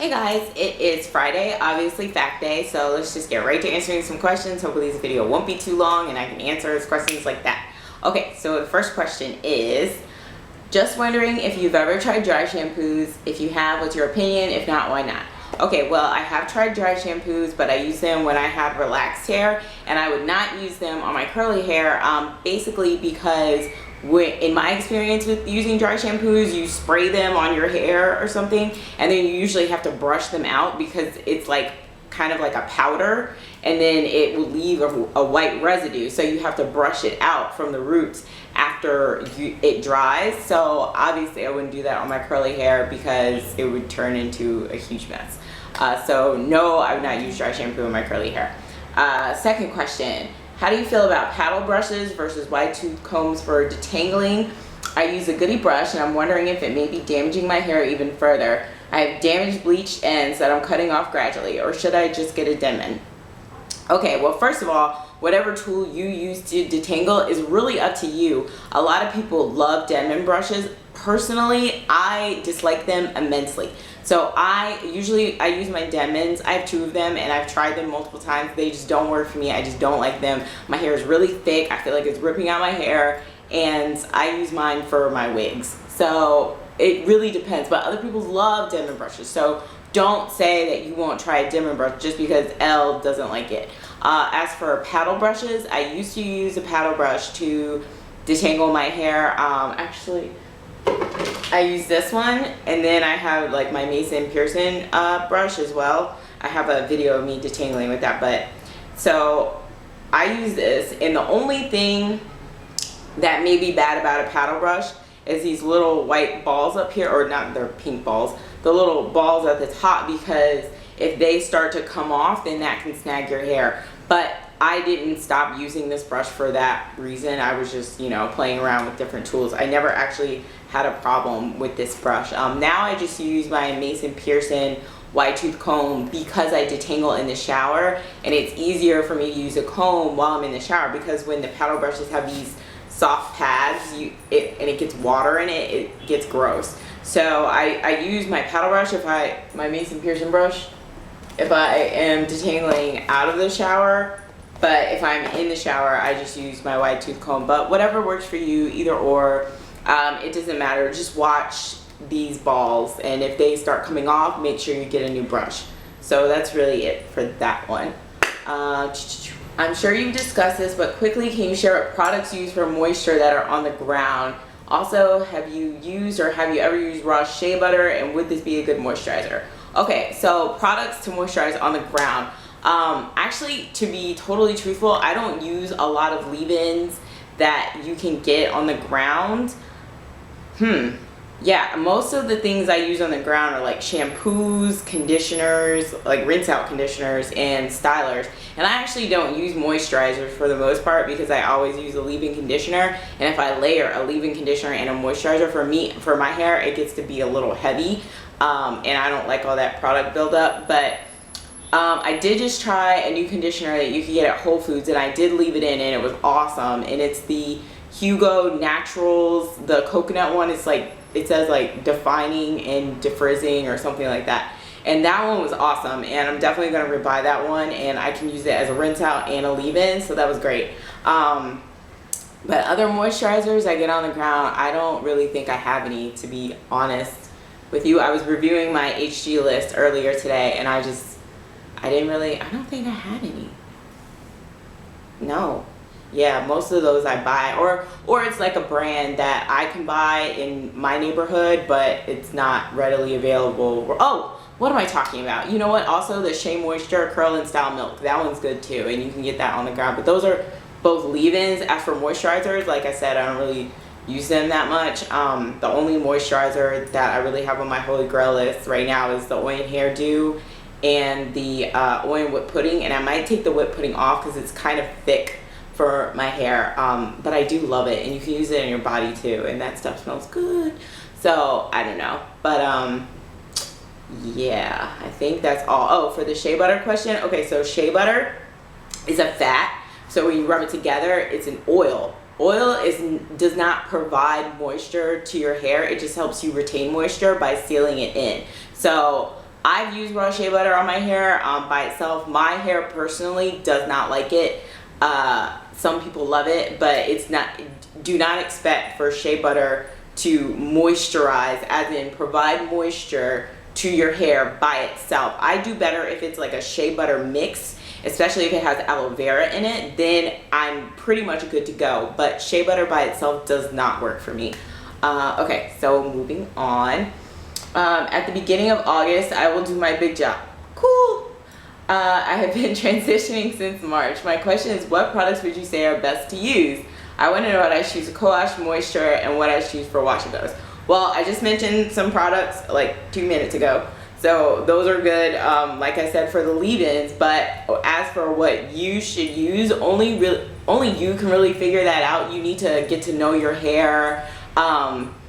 Hey guys, it is Friday, obviously fact day, so let's just get right to answering some questions. Hopefully this video won't be too long and I can answer questions like that. Okay, so the first question is, just wondering if you've ever tried dry shampoos. If you have, what's your opinion? If not, why not? Okay, well, I have tried dry shampoos, but I use them when I have relaxed hair, and I would not use them on my curly hair, basically because in my experience with using dry shampoos, you spray them on your hair or something, and then you usually have to brush them out because it's like kind of like a powder, and then it will leave a white residue, so you have to brush it out from the roots after it dries. So obviously I wouldn't do that on my curly hair because it would turn into a huge mess. So no, I would not use dry shampoo in my curly hair. Second question, how do you feel about paddle brushes versus wide tooth combs for detangling? I use a goodie brush and I'm wondering if it may be damaging my hair even further. I have damaged bleached ends that I'm cutting off gradually, or should I just get a Denman? Okay, well, first of all, whatever tool you use to detangle is really up to you. A lot of people love Denman brushes. Personally, I dislike them immensely. So I use my Denmans. I have 2 of them and I've tried them multiple times. They just don't work for me. I just don't like them. My hair is really thick. I feel like it's ripping out my hair, and I use mine for my wigs. So it really depends, but other people love Denman brushes. So don't say that you won't try a Denman brush just because Elle doesn't like it. As for paddle brushes, I used to use a paddle brush to detangle my hair. Actually, I use this one, and then I have like my Mason Pearson brush as well. I have a video of me detangling with that, but so I use this, and the only thing that may be bad about a paddle brush is these little white balls up here, or not, they're pink balls, the little balls at the top, because if they start to come off, then that can snag your hair. But I didn't stop using this brush for that reason. I was just, you know, playing around with different tools. I never actually had a problem with this brush. Now I just use my Mason Pearson wide tooth comb because I detangle in the shower, and it's easier for me to use a comb while I'm in the shower, because when the paddle brushes have these soft pads and it gets water in it, it gets gross. So I use my paddle brush, my Mason Pearson brush, if I am detangling out of the shower. But if I'm in the shower, I just use my wide tooth comb. But whatever works for you, either or, it doesn't matter. Just watch these balls, and if they start coming off, make sure you get a new brush. So that's really it for that one. I'm sure you've discussed this, but quickly, can you share what products you use for moisture that are on the ground? Also, have you ever used raw shea butter, and would this be a good moisturizer? Okay, so products to moisturize on the ground. Actually, to be totally truthful, I don't use a lot of leave-ins that you can get on the ground. Yeah, most of the things I use on the ground are like shampoos, conditioners, like rinse out conditioners, and stylers. And I actually don't use moisturizers for the most part because I always use a leave-in conditioner. And if I layer a leave-in conditioner and a moisturizer, for my hair, it gets to be a little heavy. And I don't like all that product buildup. But I did just try a new conditioner that you can get at Whole Foods, and I did leave it in, and it was awesome. And it's the Hugo Naturals, the coconut one. It's like, it says like defining and defrizzing or something like that, and that one was awesome, and I'm definitely going to rebuy that one, and I can use it as a rinse out and a leave-in, so that was great. But other moisturizers I get on the ground, I don't really think I have any, to be honest with you. I was reviewing my HG list earlier today, and I don't think I had any. No. Yeah, most of those I buy, or it's like a brand that I can buy in my neighborhood, but it's not readily available. Oh, what am I talking about? You know what? Also, the Shea Moisture Curl and Style Milk. That one's good too, and you can get that on the ground. But those are both leave-ins. As for moisturizers, like I said, I don't really use them that much. The only moisturizer that I really have on my holy grail list right now is the Oil and Hairdo and the Oil and Whipped Pudding. And I might take the whipped pudding off because it's kind of thick for my hair, but I do love it, and you can use it in your body too, and that stuff smells good. So I don't know, but yeah, I think that's all. Oh, for the shea butter question, okay, so shea butter is a fat, so when you rub it together, it's an oil. Does not provide moisture to your hair. It just helps you retain moisture by sealing it in. So I've used raw shea butter on my hair by itself. My hair personally does not like it. Some people love it, but it's not. Do not expect for shea butter to moisturize, as in provide moisture to your hair by itself. I do better if it's like a shea butter mix, especially if it has aloe vera in it. Then I'm pretty much good to go. But shea butter by itself does not work for me. Okay, so moving on. At the beginning of August, I will do my big job. Cool. I have been transitioning since March. My question is, what products would you say are best to use? I want to know what I choose to co-wash, moisture, and what I choose for wash and goes. Well, I just mentioned some products like 2 minutes ago, so those are good, like I said, for the leave-ins. But as for what you should use, only you can really figure that out. You need to get to know your hair,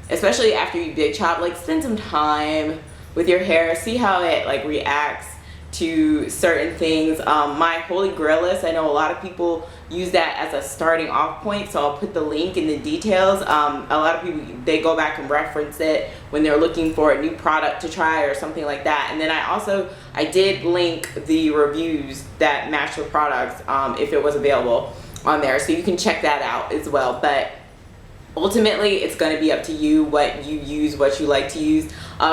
especially after you big chop. Like, spend some time with your hair, see how it like reacts to certain things. My holy grail list, I know a lot of people use that as a starting off point, so I'll put the link in the details. A lot of people, they go back and reference it when they're looking for a new product to try or something like that. And then I did link the reviews that match the products, if it was available on there, so you can check that out as well. But ultimately, it's going to be up to you what you use, what you like to use.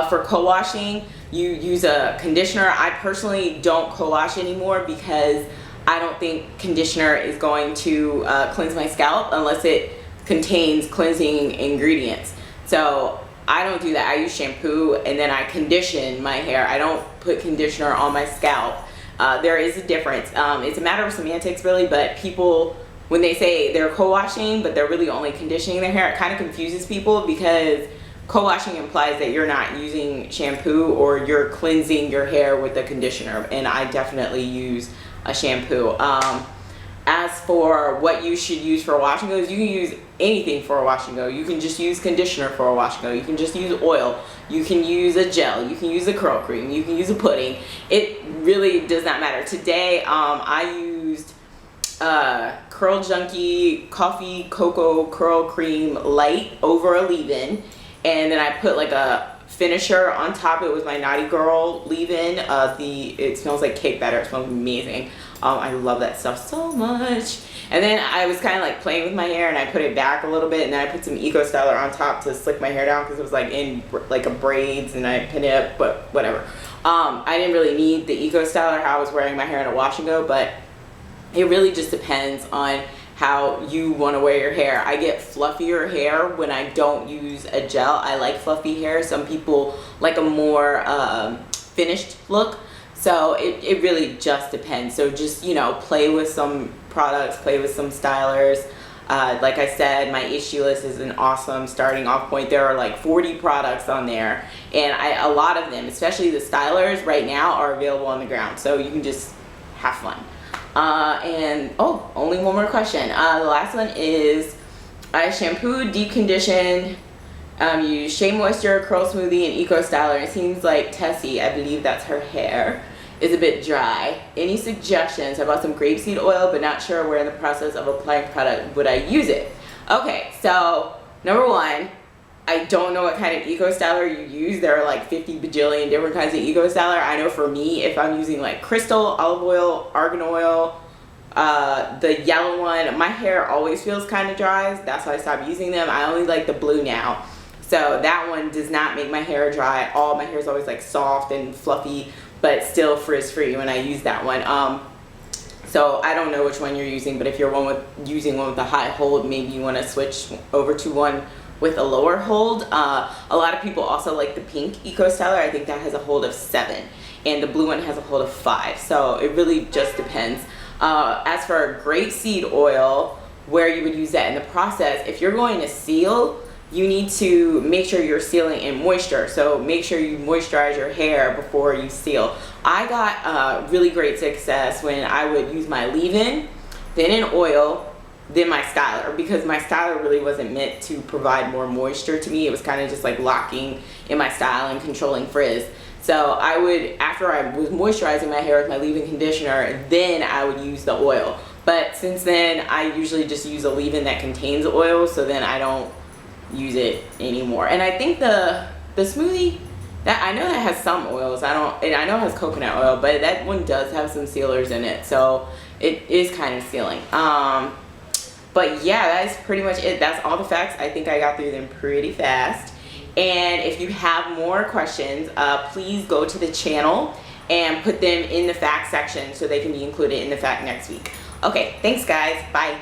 For co-washing, you use a conditioner. I personally don't co-wash anymore because I don't think conditioner is going to cleanse my scalp unless it contains cleansing ingredients. So I don't do that. I use shampoo and then I condition my hair. I don't put conditioner on my scalp. There is a difference. It's a matter of semantics really, but people, when they say they're co-washing but they're really only conditioning their hair, it kind of confuses people, because co-washing implies that you're not using shampoo or you're cleansing your hair with a conditioner, and I definitely use a shampoo. As for what you should use for a wash and goes, you can use anything for a wash and go. You can just use conditioner for a wash and go. You can just use oil. You can use a gel. You can use a curl cream. You can use a pudding. It really does not matter. Today, I used Curl Junkie Coffee Cocoa Curl Cream Light over a leave-in, and then I put like a finisher on top. It was my Naughty Girl leave-in. It smells like cake batter. It smells amazing. I love that stuff so much. And then I was kind of like playing with my hair, and I put it back a little bit, and then I put some Eco Styler on top to slick my hair down because it was like in like a braids, and I pinned it up, but whatever. I didn't really need the Eco Styler how I was wearing my hair in a wash and go, but it really just depends on how you want to wear your hair. I get fluffier hair when I don't use a gel. I like fluffy hair. Some people like a more finished look. So it really just depends. So just, you know, play with some products, play with some stylers. Like I said, my issue list is an awesome starting off point. There are like 40 products on there, and a lot of them, especially the stylers right now, are available on the ground. So you can just have fun. And oh, only one more question. The last one is, I shampooed, deep conditioned, used Shea Moisture, Curl Smoothie, and Eco Styler. It seems like Tessie, I believe that's her hair, is a bit dry. Any suggestions? I bought some grapeseed oil, but not sure where in the process of applying product would I use it. Okay, so number one, I don't know what kind of Eco Styler you use. There are like 50 bajillion different kinds of Eco Styler. I know for me, if I'm using like crystal, olive oil, argan oil, the yellow one, my hair always feels kind of dry. That's why I stopped using them. I only like the blue now. So that one does not make my hair dry at all. My hair is always like soft and fluffy, but still frizz-free when I use that one. So I don't know which one you're using, but if you're using one with a high hold, maybe you want to switch over to one with a lower hold. A lot of people also like the pink Eco Styler. I think that has a hold of 7, and the blue one has a hold of 5. So it really just depends. As for grapeseed oil, where you would use that in the process, if you're going to seal, you need to make sure you're sealing in moisture. So make sure you moisturize your hair before you seal. I got really great success when I would use my leave-in, then in oil, then my styler, because my styler really wasn't meant to provide more moisture to me. It was kind of just like locking in my style and controlling frizz. So I would, after I was moisturizing my hair with my leave-in conditioner, then I would use the oil. But since then, I usually just use a leave-in that contains oil, so then I don't use it anymore. And I think the smoothie That, I know that has some oils. I don't, and I know it has coconut oil, but that one does have some sealers in it, so it is kind of sealing. But yeah, that is pretty much it. That's all the facts. I think I got through them pretty fast. And if you have more questions, please go to the channel and put them in the fact section so they can be included in the fact next week. Okay, thanks guys. Bye.